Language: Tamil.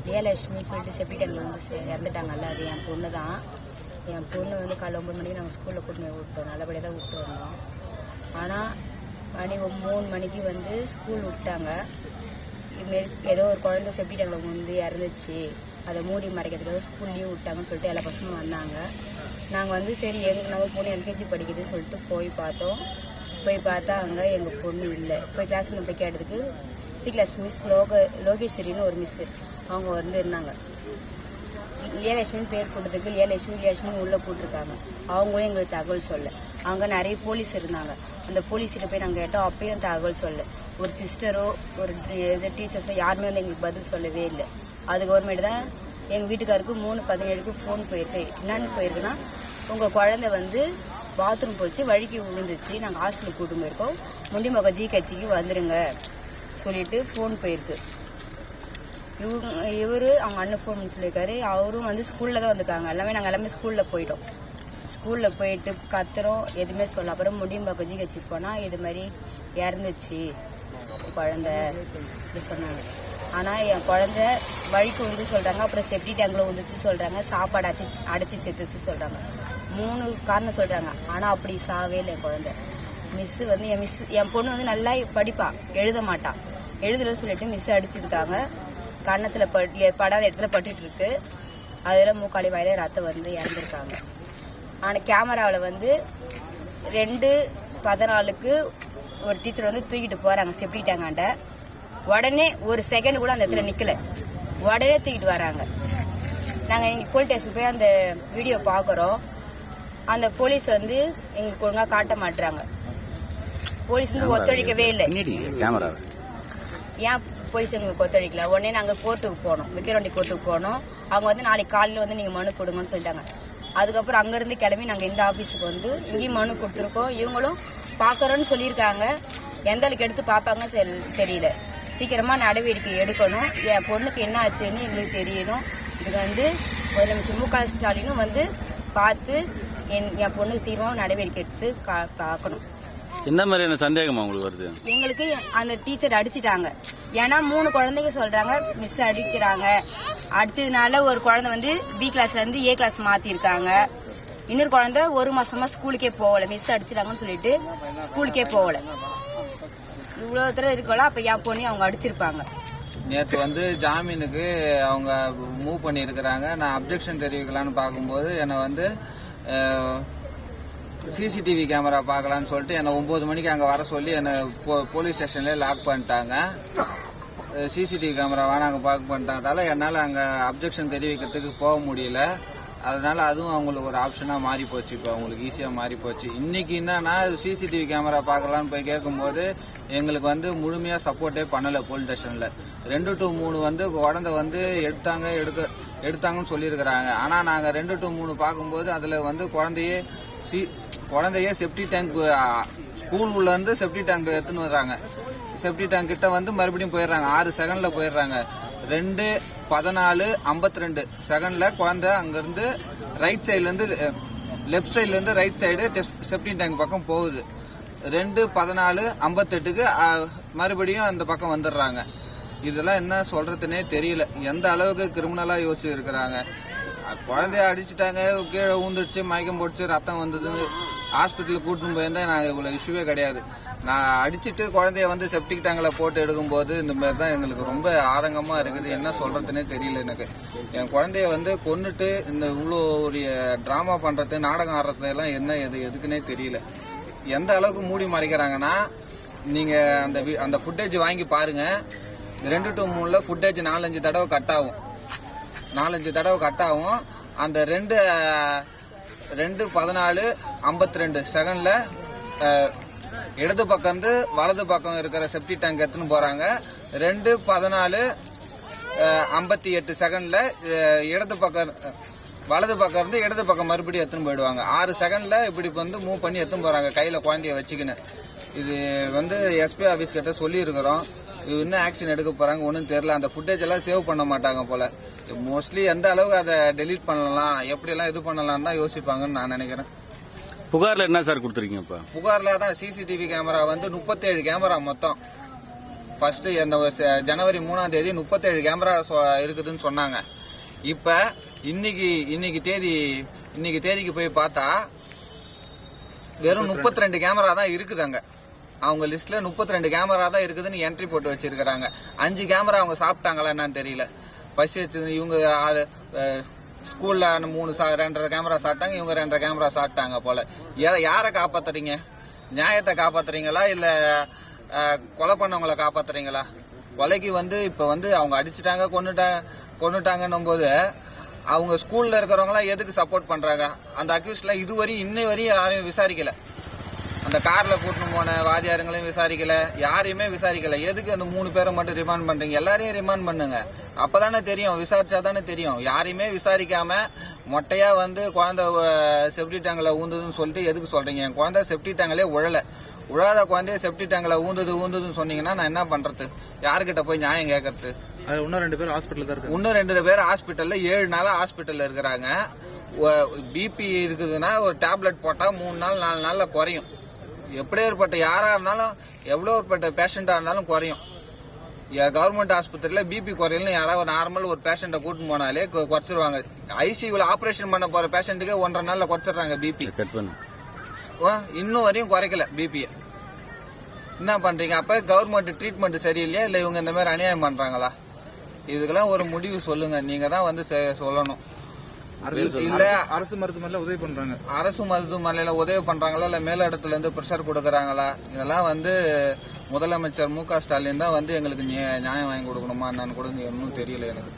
ஜெயலட்சுமின்னு சொல்லிட்டு செப்டிடேங்கில் வந்து இறந்துட்டாங்கல்ல, அது என் பொண்ணு தான். என் பொண்ணு வந்து காலைல 9 மணிக்கு நாங்கள் ஸ்கூலில் கூட்டிட்டு போய் விட்டோம், நல்லபடியாக தான் விட்டு வந்தோம். ஆனால் மணி 3 மணிக்கு வந்து ஸ்கூல் விட்டாங்க. இதுமாரி ஏதோ ஒரு குழந்தை செப்டிடேங்கில் வந்து இறந்துச்சு, அதை மூடி மறைக்கிறதுக்காக ஸ்கூல் லீவ் விட்டாங்கன்னு சொல்லிட்டு எல்லா பசங்களும் வந்தாங்க. நாங்கள் வந்து சரி நம்ம பொண்ணு எல்கேஜி படிக்குதுன்னு சொல்லிட்டு போய் பார்த்தோம். போய் பார்த்தா அங்கே எங்கள் பொண்ணு இல்லை. போய் கிளாஸ் போய் கேட்டதுக்கு சி கிளாஸ் மிஸ் லோகேஸ்வரின்னு ஒரு மிஸ்ஸு அவங்க வந்து இருந்தாங்க. லியலட்சுமின்னு பேர் போட்டதுக்கு லியலட்சுமின்னு உள்ளே போட்டிருக்காங்க. அவங்களும் எங்களுக்கு தகவல் சொல்ல. அங்கே நிறைய போலீஸ் இருந்தாங்க. அந்த போலீஸ்கிட்ட போய் நாங்கள் கேட்டோம், அப்பயும் தகவல் சொல்ல. ஒரு சிஸ்டரோ ஒரு டீச்சர்ஸோ யாருமே வந்து எங்களுக்கு பதில் சொல்லவே இல்லை. அதுக்கப்புறமேட்டு தான் எங்கள் வீட்டுக்காருக்கு 3:17க்கு ஃபோன் போயிருக்கு. என்னன்னு போயிருக்குன்னா, உங்கள் குழந்தை வந்து பாத்ரூம் போச்சு, வழிக்கு விழுந்துச்சு, நாங்கள் ஹாஸ்பிட்டலுக்கு கூட்டு போயிருக்கோம், முண்டிமொக்க ஜிஹெச்சுக்கு வந்துருங்க சொல்லிட்டு ஃபோன் போயிருக்கு. இவரு அவங்க அண்ணன் ஃபோன் பண்ணி சொல்லியிருக்காரு. அவரும் வந்து ஸ்கூலில் தான் வந்திருக்காங்க. நாங்கள் எல்லாமே ஸ்கூலில் போயிட்டோம். ஸ்கூலில் போயிட்டு கத்துறோம், எதுவுமே சொல்ல. அப்புறம் முண்டியம்பாக்க ஜிஹெச்சு போனால் இது மாதிரி இறந்துச்சு குழந்தை அப்படி சொன்னாங்க. ஆனால் என் குழந்தை வழிக்கு வந்து சொல்கிறாங்க, அப்புறம் செப்டி டேங்கில் வந்துச்சு சொல்கிறாங்க, சாப்பாடு அடைச்சி செத்துச்சு சொல்கிறாங்க. 3 காரணம் சொல்கிறாங்க. ஆனால் அப்படி சாவே இல்லை என் குழந்தை. மிஸ்ஸு வந்து என் பொண்ணு வந்து நல்லா படிப்பா, எழுத மாட்டா. எழுதலன்னு சொல்லிட்டு மிஸ்ஸு அடிச்சிருக்காங்க. கன்னத்தில் படாத இடத்துல பட்டுட்டு இருக்கு. அதில் மூக்காளி வாயில ரத்தம் வந்து இறந்துருக்காங்க. ஆனால் கேமராவில் வந்து 2:14க்கு ஒரு டீச்சர் வந்து தூக்கிட்டு போகிறாங்க செப்டி டேங்காண்ட. உடனே ஒரு செகண்ட் கூட அந்த இடத்துல நிற்கல, உடனே தூக்கிட்டு வராங்க. நாங்கள் இன்னைக்கு போலீஸ் ஸ்டேஷன் போய் அந்த வீடியோ பார்க்குறோம். அந்த போலீஸ் வந்து எங்களுக்கு ஒழுங்காக காட்ட மாட்டுறாங்க. போலீஸ் வந்து ஒத்துழைக்கவே இல்லை. ஏன் போலீஸ் எங்களுக்கு ஒத்துழைக்கல? உடனே நாங்கள் கோர்ட்டுக்கு போனோம், விக்கிரவாண்டி கோர்ட்டுக்கு போனோம். அவங்க வந்து நாளைக்கு காலையில் வந்து நீங்கள் மனு கொடுங்கன்னு சொல்லிட்டாங்க. அதுக்கப்புறம் அங்கேருந்து கிளம்பி நாங்கள் இந்த ஆஃபீஸுக்கு வந்து இங்கேயும் மனு கொடுத்துருக்கோம். இவங்களும் பார்க்குறோன்னு சொல்லியிருக்காங்க. எந்த அளவுக்கு எடுத்து பார்ப்பாங்க தெரியல. சீக்கிரமாக நடவடிக்கை எடுக்கணும். என் பொண்ணுக்கு என்ன ஆச்சுன்னு எங்களுக்கு தெரியணும். இதுக்கு வந்து முதலமைச்சர் மு.க. ஸ்டாலினும் வந்து பார்த்து என் பொண்ணுக்கு சீக்கிரமாக நடவடிக்கை எடுத்து பார்க்கணும். என்ன மாதிரியான சந்தேகமா உங்களுக்கு வருது? எங்களுக்கு அந்த டீச்சர் அடிச்சிட்டாங்க. ஏன்னா 3 குழந்தைங்க சொல்றாங்க மிஸ் அடிக்கிறாங்க. அடிச்சதுனால ஒரு குழந்தை வந்து பி கிளாஸ்ல இருந்து ஏ கிளாஸ் மாத்திருக்காங்க. இன்னொரு குழந்தை 1 மாசமா ஸ்கூலுக்கே போகல, மிஸ் அடிச்சிட்டாங்கன்னு சொல்லிட்டு ஸ்கூலுக்கே போகல. இவ்வளவு தூரம் இருக்கலாம். அப்ப என் பொண்ணு அவங்க அடிச்சிருப்பாங்க. நேற்று வந்து ஜாமீனுக்கு அவங்க மூவ் பண்ணி இருக்கிறாங்க. நான் அப்ஜெக்ஷன் தெரிவிக்கலான்னு பார்க்கும்போது என்னை வந்து சிசிடிவி கேமரா பார்க்கலான்னு சொல்லிட்டு என்னை 9 மணிக்கு அங்கே வர சொல்லி என்னை போலீஸ் ஸ்டேஷன்லேயே லாக் பண்ணிட்டாங்க. சிசிடிவி கேமரா நாங்கள் பார்க்க பண்ணிட்டதால என்னால் அங்கே அப்ஜெக்ஷன் தெரிவிக்கிறதுக்கு போக முடியல. அதனால அதுவும் அவங்களுக்கு ஒரு ஆப்ஷனாக மாறி போச்சு. இப்போ அவங்களுக்கு ஈஸியாக மாறி போச்சு. இன்னைக்கு என்னன்னா சிசிடிவி கேமரா பார்க்கலான்னு போய் கேட்கும்போது எங்களுக்கு வந்து முழுமையாக சப்போர்ட்டே பண்ணலை. போலீஸ் ஸ்டேஷனில் 2 to 3 வந்து குழந்தை வந்து எடுத்தாங்கன்னு சொல்லியிருக்கிறாங்க. ஆனால் நாங்கள் 2 to 3 பார்க்கும்போது அதில் வந்து குழந்தைய செப்டி டேங்க் ஸ்கூல் உள்ள இருந்து செப்டி டேங்க் எடுத்துன்னு வர்றாங்க. செப்டி டேங்க் கிட்ட வந்து மறுபடியும் போயிடுறாங்க. 6 செகண்ட்ல போயிடுறாங்க. 2:14:52 செகண்ட்ல குழந்தை அங்கிருந்து ரைட் சைட்ல இருந்து லெப்ட் சைட்ல இருந்து ரைட் சைடு செப்டி டேங்க் பக்கம் போகுது. 2:14:58க்கு மறுபடியும் அந்த பக்கம் வந்துடுறாங்க. இதெல்லாம் என்ன சொல்றதுன்னே தெரியல. எந்த அளவுக்கு கிரிமினலா யோசிச்சு இருக்கிறாங்க. குழந்தைய அடிச்சுட்டாங்க, கீழே ஊந்துடுச்சு, மயக்கம் போடுச்சு, ரத்தம் வந்ததுன்னு ஹாஸ்பிட்டலுக்கு கூட்டின்னு போயிருந்தா நாங்கள் இவ்வளோ இஷ்யூவே கிடையாது. நான் அடிச்சுட்டு குழந்தைய வந்து செப்டிக் டேங்கில் போட்டு எடுக்கும்போது இந்த மாதிரி தான் எங்களுக்கு ரொம்ப ஆதங்கமாக இருக்குது. என்ன சொல்றதுன்னே தெரியல எனக்கு. என் குழந்தைய வந்து கொன்னுட்டு இந்த இவ்வளோ ஒரு ட்ராமா பண்ணுறது, நாடகம் ஆடுறது எல்லாம் எதுக்குன்னே தெரியல. எந்த அளவுக்கு மூடி மறைக்கிறாங்கன்னா, நீங்கள் அந்த ஃபுட்டேஜ் வாங்கி பாருங்க. 2 to 3 ஃபுட்டேஜ் 4-5 தடவை கட் ஆகும். 4-5 தடவை கட் ஆகும். அந்த 2:14:52 செகண்ட்ல இடது பக்கம் இருந்து வலது பக்கம் இருக்கிற செப்டி டேங்க் எடுத்துன்னு போறாங்க. 2:14:58 செகண்ட்ல வலது பக்கம் இருந்து இடது பக்கம் மறுபடியும் எடுத்துன்னு போயிடுவாங்க. 6 செகண்ட்ல இப்படி வந்து மூவ் பண்ணி எடுத்துன்னு போறாங்க கையில குழந்தைய வச்சுக்கின்னு. இது வந்து எஸ்பி ஆபீஸ் கிட்ட சொல்லி இருக்கிறோம். என்ன ஆக்ஷன் எடுக்க போறாங்க ஒன்றும் தெரியல. அந்த ஃபுட்டேஜ் எல்லாம் சேவ் பண்ண மாட்டாங்க போல. மோஸ்ட்லி எந்த அளவுக்கு அதை டெலீட் பண்ணலாம், எப்படி எல்லாம் இது பண்ணலாம் தான் யோசிப்பாங்கன்னு நான் நினைக்கிறேன். புகார்ல என்ன சார் கொடுத்துருக்கீங்க? இப்ப புகார்ல தான் சிசிடிவி கேமரா வந்து 37 கேமரா மொத்தம் ஃபர்ஸ்ட் ஜனவரி 3ஆம் தேதி 37 கேமரா இருக்குதுன்னு சொன்னாங்க. இப்ப இன்னைக்கு தேதிக்கு போய் பார்த்தா வெறும் 32 கேமரா தான் இருக்குது. அங்க அவங்க லிஸ்ட்ல 32 கேமரா தான் இருக்குதுன்னு என்ட்ரி போட்டு வச்சிருக்காங்க. 5 கேமரா அவங்க சாப்பிட்டாங்களா என்னன்னு தெரியல. பசி வச்சு இவங்க ஸ்கூல்ல 2.5 கேமரா சாப்பிட்டாங்க, இவங்க 2.5 கேமரா சாப்பிட்டாங்க போல. யாரை காப்பாத்துறீங்க? நியாயத்தை காப்பாத்துறீங்களா இல்ல கொலை பண்ணவங்களை காப்பாத்துறீங்களா? கொலைக்கு இப்ப அவங்க அடிச்சுட்டாங்க, கொன்னுட்டாங்கன்னும் போது அவங்க ஸ்கூல்ல இருக்கிறவங்க எதுக்கு சப்போர்ட் பண்றாங்க? அந்த அக்யூஸ்ட்ல இன்னை வரையும் யாரையும் விசாரிக்கல. அந்த கார்ல கூட்டின்னு போன வாதியாருங்களையும் விசாரிக்கல, யாரையுமே விசாரிக்கல. எதுக்கு அந்த 3 பேரை மட்டும் ரிமாண்ட் பண்றீங்க? எல்லாரையும் ரிமாண்ட் பண்ணுங்க, அப்பதானே தெரியும், விசாரிச்சாதானே தெரியும். யாரையுமே விசாரிக்காம மொட்டையா குழந்தை செப்டி டேங்க்ல ஊந்துதுன்னு சொல்லிட்டு எதுக்கு சொல்றீங்க? என் குழந்தை செப்டி டேங்க்லே உழாத குழந்தைய செப்டி டேங்க்ல ஊந்துதுன்னு சொன்னீங்கன்னா நான் என்ன பண்றது? யாருக்கிட்ட போய் நியாயம் கேட்கறது? இன்னும் 2 பேர் ஹாஸ்பிட்டல் தான் இருக்கு. இன்னும் 2 பேர் ஹாஸ்பிட்டல்ல 7 நாளா ஹாஸ்பிட்டல்ல இருக்கிறாங்க. பிபி இருக்குதுன்னா ஒரு டேப்லெட் போட்டா 3 நாள் 4 நாள்ல குறையும். எப்படியேற்பட்ட யாரா இருந்தாலும் எவ்வளவுப்பட்ட பேஷண்டா இருந்தாலும் குறையும். கவர்மெண்ட் ஆஸ்பத்திரியில பிபி குறையலன்னு யாராவது நார்மல் ஒரு பேஷண்ட்டை கூட்டின்னு போனாலே குறைச்சிருவாங்க. ஐசியூல ஆபரேஷன் பண்ண போற பேஷண்ட்டுக்கு 1.5 நாள்ல குறைச்சிடுறாங்க பிபி. இன்னும் வரையும் குறைக்கல பிபி. என்ன பண்றீங்க? அப்ப கவர்மெண்ட் ட்ரீட்மெண்ட் சரியில்லையா இல்ல இவங்க இந்த மாதிரி அநியாயம் பண்றாங்களா? இதுக்கெல்லாம் ஒரு முடிவு சொல்லுங்க. நீங்க தான் சொல்லணும். இல்ல அரசு மருத்துவமனையில உதவி பண்றாங்க. அரசு மருத்துவமனையில உதவி பண்றாங்களா இல்ல மேல இடத்துல இருந்து பிரஷர் கொடுக்கறாங்களா? இதெல்லாம் முதலமைச்சர் மு.க. ஸ்டாலின் தான் எங்களுக்கு நியாயம் வாங்கி கொடுக்கணுமா என்னன்னு கூட இன்னும் தெரியல எனக்கு.